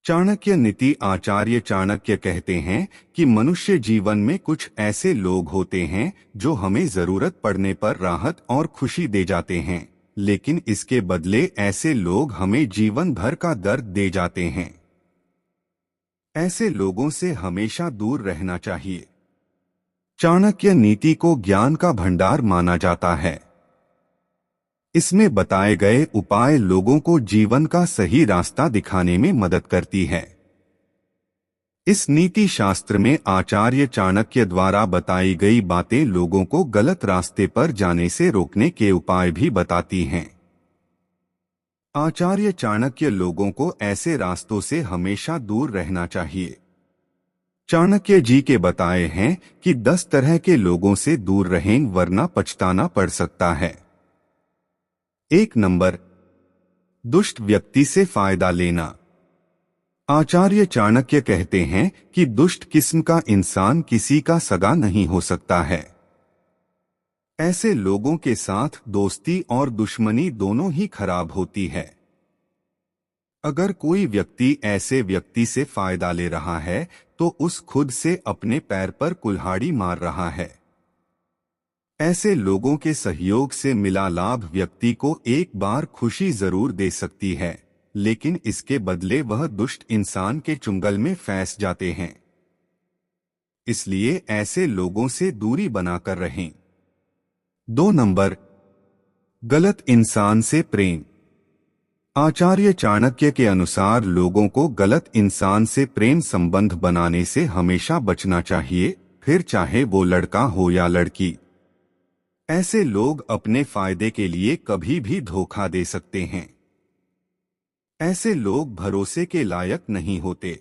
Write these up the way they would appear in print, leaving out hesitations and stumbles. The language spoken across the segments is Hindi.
चाणक्य नीति। आचार्य चाणक्य कहते हैं कि मनुष्य जीवन में कुछ ऐसे लोग होते हैं जो हमें जरूरत पड़ने पर राहत और खुशी दे जाते हैं, लेकिन इसके बदले ऐसे लोग हमें जीवन भर का दर्द दे जाते हैं। ऐसे लोगों से हमेशा दूर रहना चाहिए। चाणक्य नीति को ज्ञान का भंडार माना जाता है। इसमें बताए गए उपाय लोगों को जीवन का सही रास्ता दिखाने में मदद करती है। इस नीति शास्त्र में आचार्य चाणक्य द्वारा बताई गई बातें लोगों को गलत रास्ते पर जाने से रोकने के उपाय भी बताती हैं। आचार्य चाणक्य लोगों को ऐसे रास्तों से हमेशा दूर रहना चाहिए। चाणक्य जी के बताए हैं कि 10 तरह के लोगों से दूर रहें वरना पछताना पड़ सकता है। 1 नंबर, दुष्ट व्यक्ति से फायदा लेना। आचार्य चाणक्य कहते हैं कि दुष्ट किस्म का इंसान किसी का सगा नहीं हो सकता है। ऐसे लोगों के साथ दोस्ती और दुश्मनी दोनों ही खराब होती है। अगर कोई व्यक्ति ऐसे व्यक्ति से फायदा ले रहा है तो उस खुद से अपने पैर पर कुल्हाड़ी मार रहा है। ऐसे लोगों के सहयोग से मिला लाभ व्यक्ति को एक बार खुशी जरूर दे सकती है, लेकिन इसके बदले वह दुष्ट इंसान के चुंगल में फंस जाते हैं। इसलिए ऐसे लोगों से दूरी बनाकर रहें। 2 नंबर, गलत इंसान से प्रेम। आचार्य चाणक्य के अनुसार लोगों को गलत इंसान से प्रेम संबंध बनाने से हमेशा बचना चाहिए, फिर चाहे वो लड़का हो या लड़की। ऐसे लोग अपने फायदे के लिए कभी भी धोखा दे सकते हैं। ऐसे लोग भरोसे के लायक नहीं होते,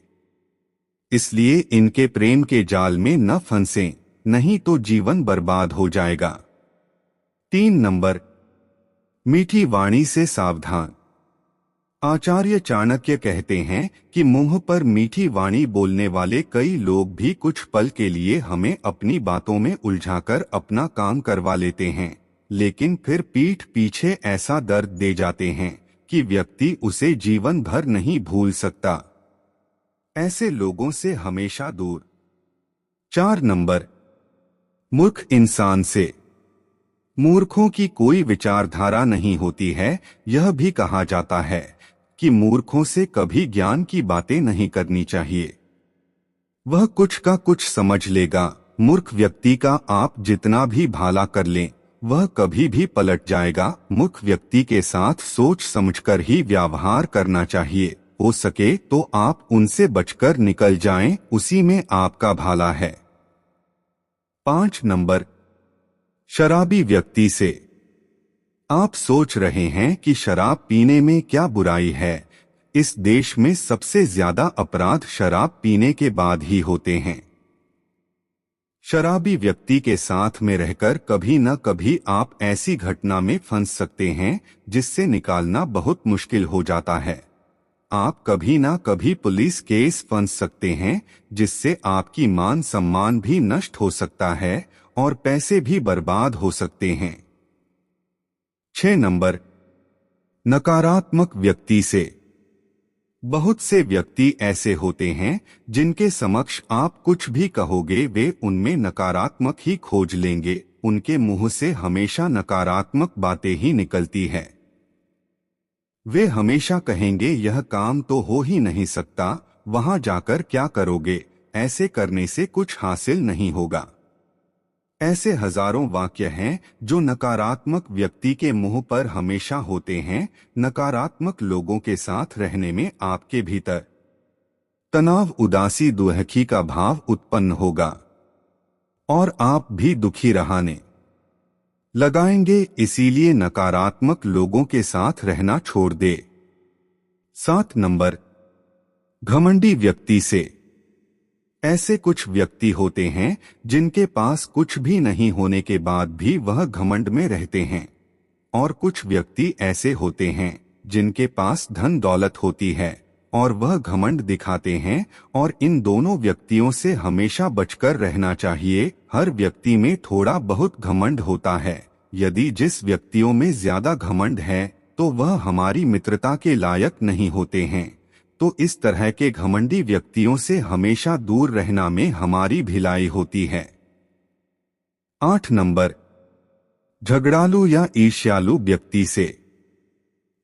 इसलिए इनके प्रेम के जाल में न फंसें, नहीं तो जीवन बर्बाद हो जाएगा। 3 नंबर, मीठी वाणी से सावधान। आचार्य चाणक्य कहते हैं कि मुंह पर मीठी वाणी बोलने वाले कई लोग भी कुछ पल के लिए हमें अपनी बातों में उलझाकर अपना काम करवा लेते हैं, लेकिन फिर पीठ पीछे ऐसा दर्द दे जाते हैं कि व्यक्ति उसे जीवन भर नहीं भूल सकता। ऐसे लोगों से हमेशा दूर। 4 नंबर, मूर्ख इंसान से। मूर्खों की कोई विचारधारा नहीं होती है। यह भी कहा जाता है कि मूर्खों से कभी ज्ञान की बातें नहीं करनी चाहिए। वह कुछ का कुछ समझ लेगा। मूर्ख व्यक्ति का आप जितना भी भला कर लें, वह कभी भी पलट जाएगा। मूर्ख व्यक्ति के साथ सोच समझकर ही व्यवहार करना चाहिए। हो सके तो आप उनसे बचकर निकल जाएं, उसी में आपका भला है। 5 नंबर, शराबी व्यक्ति से। आप सोच रहे हैं कि शराब पीने में क्या बुराई है। इस देश में सबसे ज्यादा अपराध शराब पीने के बाद ही होते हैं। शराबी व्यक्ति के साथ में रहकर कभी न कभी आप ऐसी घटना में फंस सकते हैं जिससे निकालना बहुत मुश्किल हो जाता है। आप कभी ना कभी पुलिस केस फंस सकते हैं, जिससे आपकी मान सम्मान भी नष्ट हो सकता है और पैसे भी बर्बाद हो सकते हैं। 6 नंबर, नकारात्मक व्यक्ति से। बहुत से व्यक्ति ऐसे होते हैं जिनके समक्ष आप कुछ भी कहोगे वे उनमें नकारात्मक ही खोज लेंगे। उनके मुंह से हमेशा नकारात्मक बातें ही निकलती है। वे हमेशा कहेंगे यह काम तो हो ही नहीं सकता, वहां जाकर क्या करोगे, ऐसे करने से कुछ हासिल नहीं होगा। ऐसे हजारों वाक्य हैं जो नकारात्मक व्यक्ति के मुंह पर हमेशा होते हैं। नकारात्मक लोगों के साथ रहने में आपके भीतर तनाव, उदासी, दुखी का भाव उत्पन्न होगा और आप भी दुखी रहने लगाएंगे। इसीलिए नकारात्मक लोगों के साथ रहना छोड़ दे। 7 नंबर, घमंडी व्यक्ति से। ऐसे कुछ व्यक्ति होते हैं जिनके पास कुछ भी नहीं होने के बाद भी वह घमंड में रहते हैं, और कुछ व्यक्ति ऐसे होते हैं जिनके पास धन दौलत होती है और वह घमंड दिखाते हैं, और इन दोनों व्यक्तियों से हमेशा बचकर रहना चाहिए। हर व्यक्ति में थोड़ा बहुत घमंड होता है। यदि जिस व्यक्तियों में ज्यादा घमंड है तो वह हमारी मित्रता के लायक नहीं होते हैं। तो इस तरह के घमंडी व्यक्तियों से हमेशा दूर रहना में हमारी भिलाई होती है। 8 नंबर, झगड़ालू या ईर्ष्यालु व्यक्ति से।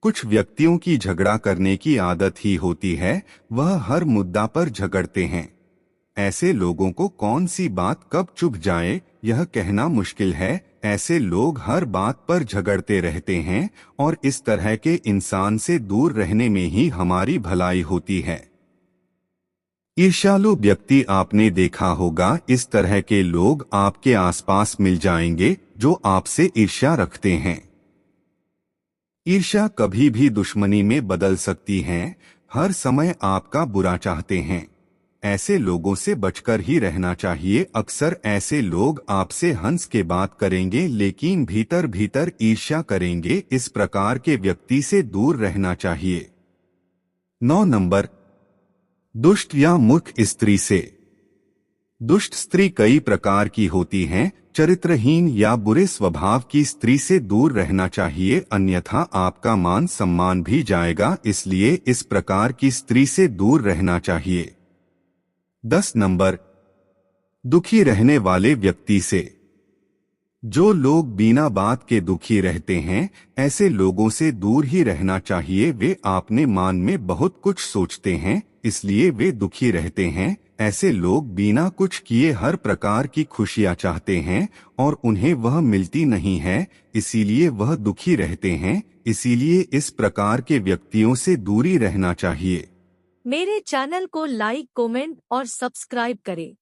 कुछ व्यक्तियों की झगड़ा करने की आदत ही होती है, वह हर मुद्दा पर झगड़ते हैं। ऐसे लोगों को कौन सी बात कब चुभ जाए यह कहना मुश्किल है। ऐसे लोग हर बात पर झगड़ते रहते हैं और इस तरह के इंसान से दूर रहने में ही हमारी भलाई होती है। ईर्ष्यालु व्यक्ति आपने देखा होगा, इस तरह के लोग आपके आसपास मिल जाएंगे जो आपसे ईर्ष्या रखते हैं। ईर्ष्या कभी भी दुश्मनी में बदल सकती है, हर समय आपका बुरा चाहते हैं। ऐसे लोगों से बचकर ही रहना चाहिए। अक्सर ऐसे लोग आपसे हंस के बात करेंगे लेकिन भीतर भीतर ईर्ष्या करेंगे। इस प्रकार के व्यक्ति से दूर रहना चाहिए। 9 नंबर, दुष्ट या मूर्ख स्त्री से। दुष्ट स्त्री कई प्रकार की होती हैं। चरित्रहीन या बुरे स्वभाव की स्त्री से दूर रहना चाहिए, अन्यथा आपका मान सम्मान भी जाएगा। इसलिए इस प्रकार की स्त्री से दूर रहना चाहिए। 10 नंबर, दुखी रहने वाले व्यक्ति से। जो लोग बिना बात के दुखी रहते हैं, ऐसे लोगों से दूर ही रहना चाहिए। वे अपने मान में बहुत कुछ सोचते हैं, इसलिए वे दुखी रहते हैं। ऐसे लोग बिना कुछ किए हर प्रकार की खुशियां चाहते हैं और उन्हें वह मिलती नहीं है, इसीलिए वह दुखी रहते हैं। इसीलिए इस प्रकार के व्यक्तियों से दूरी रहना चाहिए। मेरे चैनल को लाइक, कमेंट और सब्सक्राइब करें।